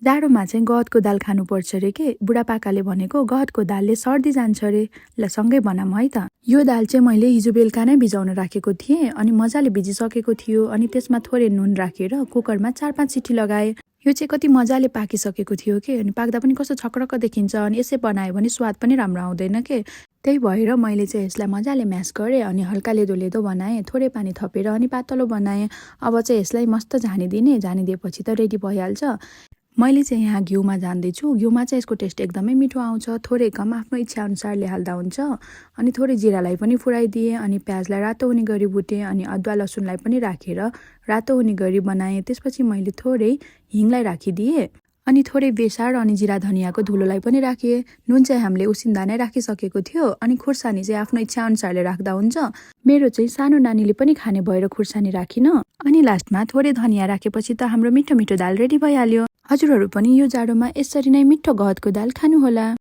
जाडोमा चाहिँ गहतको दाल खानुपर्छ अरे के। बुढापाकाले भनेको गहतको दालले सर्दी जान्छ अरे। ल सँगै बनाऊँ है त। यो दाल चाहिँ मैले हिजो बेलुका नै भिजाउन राखेको थिएँ अनि मजाले भिजिसकेको थियो अनि त्यसमा थोरै नुन राखेर कुकरमा 4-5 सिटी लगाएँ। यो चाहिँ कति मजाले पाकिसकेको थियो के अनि पाक्दा पनि कस्तो छक्रक्क देखिन्छ अनि यसै बनायो भने स्वाद पनि राम्रो आउँदैन के। त्यही भएर मैले चाहिँ यसलाई मजाले म्यास गरेँ अनि हल्का लेदो लेदो बनाएँ, थोरै पानी थपेर अनि पातलो बनाएँ। अब चाहिँ यसलाई मस्त झानिदिने, झानिदिएपछि त रेडी भइहाल्छ। मैले चाहिँ यहाँ घिउमा झान्दैछु। घिउमा चाहिँ यसको टेस्ट एकदमै मिठो आउँछ। थोरै कम आफ्नो इच्छा अनुसारले हाल्दा हुन्छ। अनि थोरै जिरालाई पनि फुराइदिएँ अनि प्याजलाई रातो हुने गरी भुटेँ अनि अदुवा लसुनलाई पनि राखेर रातो हुने गरी बनाएँ। त्यसपछि मैले थोरै हिङलाई राखिदिएँ अनि थोरै बेसार अनि जिरा धनियाको धुलोलाई पनि राखेँ। नुन चाहिँ हामीले उसिन्दा नै राखिसकेको थियो अनि खुर्सानी चाहिँ आफ्नो इच्छा अनुसारले राख्दा हुन्छ। मेरो चाहिँ सानो नानीले पनि खाने भएर खुर्सानी राखिन अनि लास्टमा थोरै धनिया राखेपछि त हाम्रो मिठो मिठो दाल रेडी भइहाल्यो। हजुरहरू पनि यो जाडोमा यसरी नै मिठो गहतको दाल खानुहोला।